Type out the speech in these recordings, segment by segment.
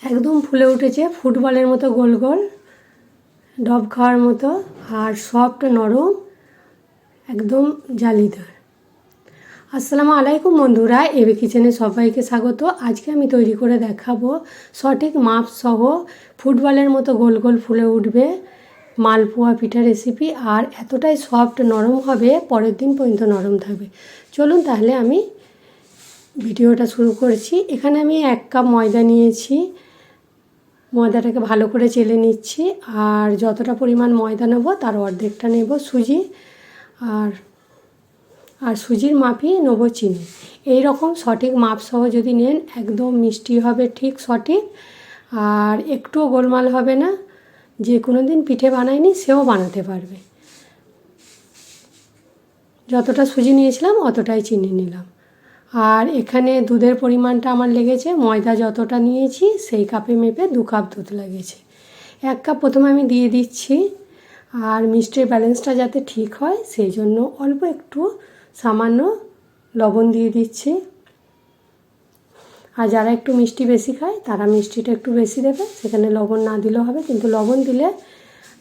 একদম ফুলে উঠেছে, ফুটবলের মতো গোল গোল, ডব খাওয়ার মতো, আর সফট নরম, একদম জালিদার। আসসালামু আলাইকুম বন্ধুরা, এবি কিচেনে সবাইকে স্বাগত। আজকে আমি তৈরি করে দেখাবো সঠিক মাপ সহ ফুটবলের মতো গোল গোল ফুলে উঠবে মালপোয়া পিঠা রেসিপি। আর এতটাই সফট নরম হবে, পরের দিন পর্যন্ত নরম থাকবে। চলুন তাহলে আমি ভিডিওটা শুরু করছি। এখানে আমি 1 কাপ ময়দা নিয়েছি। ময়দাটাকে ভালো করে চেলে নিচ্ছি। আর যতটা পরিমাণ ময়দা নেব তার অর্ধেকটা নেব সুজি, আর সুজির মাপই নেব চিনি। এই রকম সঠিক মাপ সহ যদি নেন একদম মিষ্টি হবে, ঠিক সঠিক, আর একটুও গোলমাল হবে না। যে কোনো দিন পিঠে বানায়নি সেও বানাতে পারবে। যতটা সুজি নিয়েছিলাম অতটাই চিনি নিলাম। আর এখানে দুধের পরিমাণটা আমার লেগেছে, ময়দা যতটা নিয়েছি সেই কাপে মেপে 2 কাপ দুধ লেগেছে। 1 কাপ প্রথমে আমি দিয়ে দিচ্ছি। আর মিষ্টির ব্যালেন্সটা যাতে ঠিক হয় সেই জন্য অল্প একটু সামান্য লবণ দিয়ে দিচ্ছি। আর যারা একটু মিষ্টি বেশি খায় তারা মিষ্টিটা একটু বেশি দেবে, সেখানে লবণ না দিলেও হবে, কিন্তু লবণ দিলে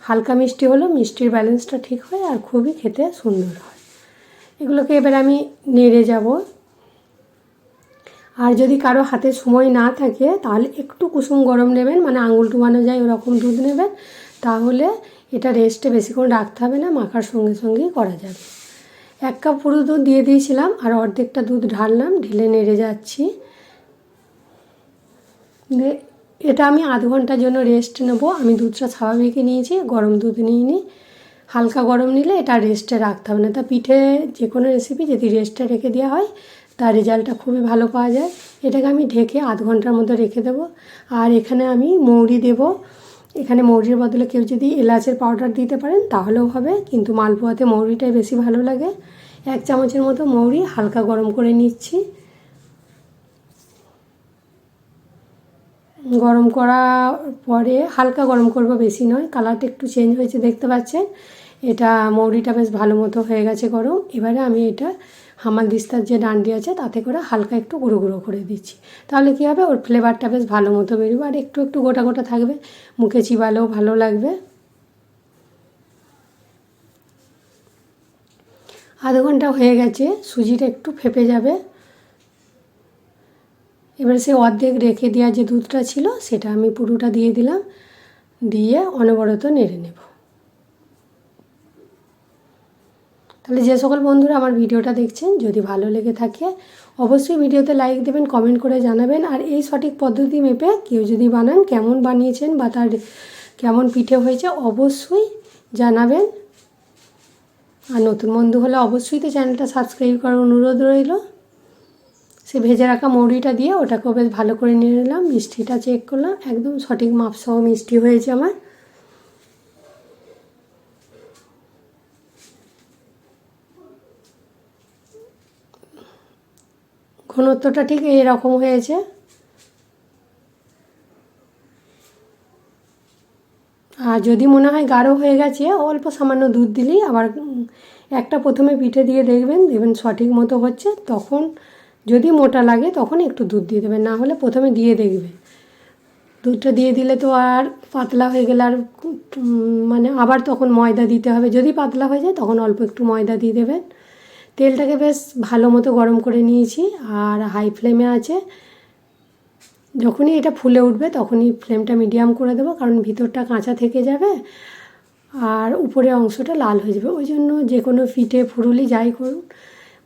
হালকা মিষ্টি হলেও মিষ্টির ব্যালেন্সটা ঠিক হয় আর খুবই খেতে সুন্দর হয়। এগুলোকে এবার আমি নেড়ে যাব। আর যদি কারো হাতে সময় না থাকে তাহলে একটু কুসুম গরম নেবেন, মানে আঙুল ডুবানো যায় ওরকম দুধ নেবেন, তাহলে এটা রেস্টে বেশিক্ষণ রাখতে হবে না, মাখার সঙ্গে সঙ্গেই করা যাবে। 1 কাপ পুরো দুধ দিয়ে দিয়েছিলাম, আর অর্ধেকটা দুধ ঢাললাম, ঢেলে নেড়ে যাচ্ছি। এটা আমি আধ ঘন্টার জন্য রেস্ট নেব। আমি দুধটা স্বাভাবিকই নিয়েছি, গরম দুধ নিইনি। হালকা গরম নিলে এটা রেস্টে রাখতে হবে না। তা পিঠে যে কোনো রেসিপি যদি রেস্টে রেখে দেওয়া হয় তার রেজাল্টটা খুবই ভালো পাওয়া যায়। এটাকে আমি ঢেকে আধ ঘন্টার মতো রেখে দেবো। আর এখানে আমি মৌরি দেব। এখানে মৌরির বদলে কেউ যদি এলাচের পাউডার দিতে পারেন তাহলেও হবে, কিন্তু মালপোয়াতে মৌরিটাই বেশি ভালো লাগে। 1 চামচের মতো মৌরি হালকা গরম করে নিচ্ছি। গরম করার পরে হালকা গরম করব, বেশি নয়। কালারটা একটু চেঞ্জ হয়েছে দেখতে পাচ্ছেন। এটা মৌরিটা বেশ ভালো মতো হয়ে গেছে গরম। এবারে আমি এটা হামানদিস্তার যে ডান্ডি আছে তাতে করে হালকা একটু গুঁড়ো গুঁড়ো করে দিচ্ছি। তাহলে কী হবে, ওর ফ্লেভারটা বেশ ভালো মতো বেরোবে, আর একটু একটু গোটা গোটা থাকবে, মুখে চিবালেও ভালো লাগবে। আধ ঘন্টা হয়ে গেছে, সুজিটা একটু ফেপে যাবে। এবার সে অর্ধেক রেখে দেওয়া যে দুধটা ছিল সেটা আমি পুরোটা দিয়ে দিলাম, দিয়ে অনবরত নেড়ে নেব। তাহলে যে সকল বন্ধুরা আমার ভিডিওটা দেখছেন, যদি ভালো লেগে থাকে অবশ্যই ভিডিওতে লাইক দেবেন, কমেন্ট করে জানাবেন। আর এই সঠিক পদ্ধতি মেপে কেউ যদি বানান, কেমন বানিয়েছেন বা তার কেমন পিঠে হয়েছে অবশ্যই জানাবেন। আর নতুন বন্ধু হলে অবশ্যই তো চ্যানেলটা সাবস্ক্রাইব করার অনুরোধ রইল। সে ভেজে রাখা মৌরিটা দিয়ে ওটাকেও বেশ ভালো করে নিয়ে নিলাম। মিষ্টিটা চেক করলাম, একদম সঠিক মাপসহ মিষ্টি হয়েছে আমার। ঘনত্বটা ঠিক এরকম হয়েছে। আর যদি মনে হয় গাঢ় হয়ে গেছে, অল্প সামান্য দুধ দিলেই আবার একটা প্রথমে পিঠে দিয়ে দেখবেন সঠিক মতো হচ্ছে। তখন যদি মোটা লাগে তখন একটু দুধ দিয়ে দেবেন, না হলে প্রথমে দিয়ে দেখবেন। দুধটা দিয়ে দিলে তো আর পাতলা হয়ে গেলে আর মানে আবার তখন ময়দা দিতে হবে। যদি পাতলা হয়ে যায় তখন অল্প একটু ময়দা দিয়ে দেবেন। তেলটাকে বেশ ভালো মতো গরম করে নিয়েছি, আর হাই ফ্লেমে আছে। যখনই এটা ফুলে উঠবে তখনই ফ্লেমটা মিডিয়াম করে দেবো, কারণ ভিতরটা কাঁচা থেকে যাবে আর উপরের অংশটা লাল হয়ে যাবে। ওই জন্য যে কোনো পিঠে ফুরুলি যাই করুন,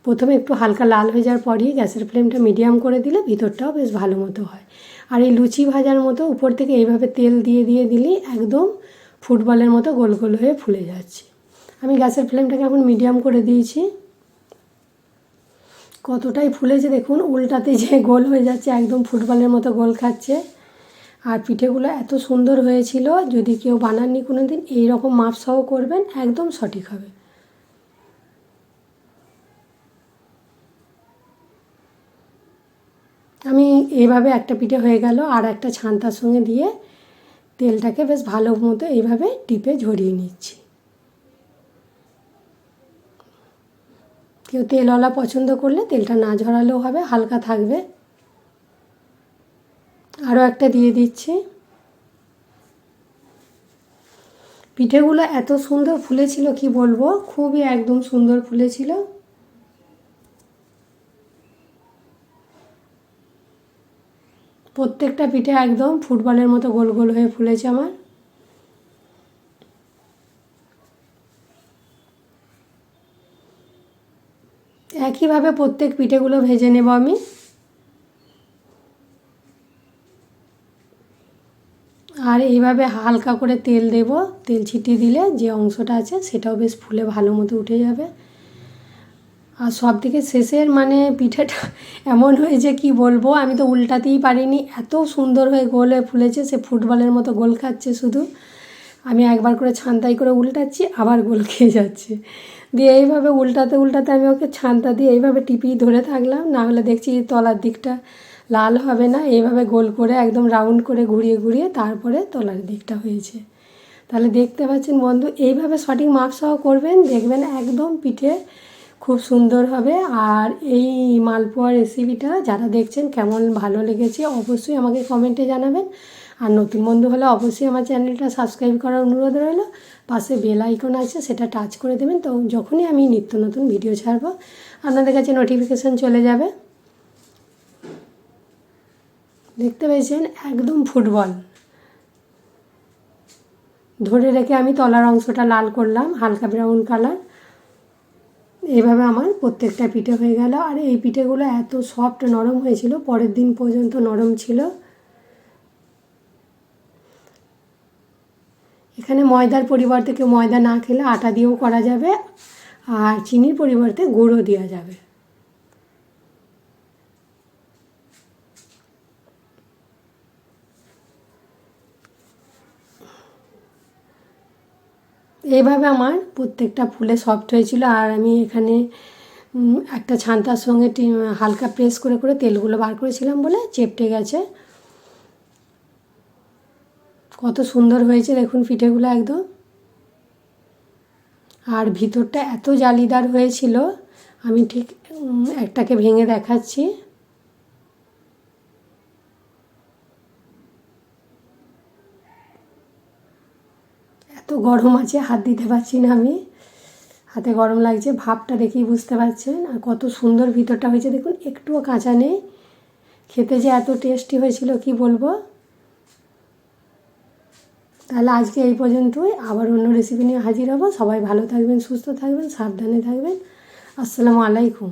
প্রথমে একটু হালকা লাল হয়ে যাওয়ার পরই গ্যাসের ফ্লেমটা মিডিয়াম করে দিলে ভিতরটাও বেশ ভালো মতো হয়। আর এই লুচি ভাজার মতো উপর থেকে এইভাবে তেল দিয়ে দিয়ে দিলেই একদম ফুটবলের মতো গোল গোল হয়ে ফুলে যাচ্ছে। আমি গ্যাসের ফ্লেমটাকে এখন মিডিয়াম করে দিয়েছি। কতটাই ফুলেছে দেখুন, উল্টাতে যে গোল হয়ে যাচ্ছে, একদম ফুটবলের মতো গোল খাচ্ছে। আর পিঠেগুলো এত সুন্দর হয়েছিল, যদি কেউ বানাননি কোনো দিন এইরকম মাপসহ করবেন, একদম সঠিক হবে। আমি এইভাবে একটা পিঠে হয়ে গেল, আর একটা ছান্তার সঙ্গে দিয়ে তেলটাকে বেশ ভালো মতো এইভাবে টিপে ঝরিয়ে নিচ্ছি। কেউ তেলওয়ালা পছন্দ করলে তেলটা না ঝরালেও হবে, হালকা থাকবে। আরও একটা দিয়ে দিচ্ছি। পিঠেগুলো এত সুন্দর ফুলেছিল কি বলবো, খুবই একদম সুন্দর ফুলেছিল। প্রত্যেকটা পিঠে একদম ফুটবলের মতো গোল গোল হয়ে ফুলেছে আমার। একইভাবে প্রত্যেক পিঠেগুলো ভেজে নেব আমি। আর এইভাবে হালকা করে তেল দেব, তেল ছিটিয়ে দিলে যে অংশটা আছে সেটাও বেশ ফুলে ভালো মতো উঠে যাবে। আর সব থেকে শেষের মানে পিঠেটা এমন হয়েছে কি বলবো, আমি তো উল্টাতেই পারিনি, এত সুন্দর হয়ে গোল হয়ে ফুলেছে, সে ফুটবলের মতো গোল খাচ্ছে শুধু। আমি একবার করে ছান্তাই করে উল্টাচ্ছি, আবার গোল খেয়ে যাচ্ছে। দিয়ে এইভাবে উল্টাতে উল্টাতে আমি ওকে ছান্তা দিয়ে এইভাবে টিপি ধরে থাকলাম, না হলে দেখছি তলার দিকটা লাল হবে না। এইভাবে গোল করে একদম রাউন্ড করে ঘুরিয়ে ঘুরিয়ে তারপরে তলার দিকটা হয়েছে। তাহলে দেখতে পাচ্ছেন বন্ধু, এইভাবে সঠিক মাপ সহ করবেন, দেখবেন একদম পিঠে খুব সুন্দর হবে। আর এই মালপোয়া রেসিপিটা যারা দেখছেন কেমন ভালো লেগেছে অবশ্যই আমাকে কমেন্টে জানাবেন। আর নতুন বন্ধু হলে অবশ্যই আমার চ্যানেলটা সাবস্ক্রাইব করার অনুরোধ রইল। পাশে বেল আইকন আছে, সেটা টাচ করে দেবেন, তো যখনই আমি নিত্য নতুন ভিডিও ছাড়বো আপনাদের কাছে নোটিফিকেশান চলে যাবে। দেখতে পেয়েছেন একদম ফুটবল। ধরে রেখে আমি তলার অংশটা লাল করলাম, হালকা ব্রাউন কালার। এইভাবে আমার প্রত্যেকটা পিঠে হয়ে গেল। আর এই পিঠেগুলো এত সফট নরম হয়েছিল, পরের দিন পর্যন্ত নরম ছিল। এখানে ময়দার পরিবর্তে কেউ ময়দা না খেলে আটা দিয়েও করা যাবে, আর চিনির পরিবর্তে গুঁড়ো দেওয়া যাবে। এইভাবে আমার প্রত্যেকটা ফুলে সফট হয়েছিল। আর আমি এখানে একটা ছান্তার সঙ্গে হালকা প্রেস করে করে তেলগুলো বার করেছিলাম বলে চেপটে গেছে। কত সুন্দর হয়েছে দেখুন পিঠেগুলো একদম। আর ভিতরটা এত জালিদার হয়েছিল, আমি ঠিক একটাকে ভেঙে দেখাচ্ছি। এত গরম আছে, হাত দিতে পারছি না, আমি হাতে গরম লাগছে, ভাবটা দেখেই বুঝতে পারছেন। আর কত সুন্দর ভিতরটা হয়েছে দেখুন, একটুও কাঁচা নেই। খেতে যে এত টেস্টি হয়েছিল কি বলবো। তাহলে আজকে এই পর্যন্তই, আবার অন্য রেসিপি নিয়ে হাজির হব। সবাই ভালো থাকবেন, সুস্থ থাকবেন, সাবধানে থাকবেন। আসসালামু আলাইকুম।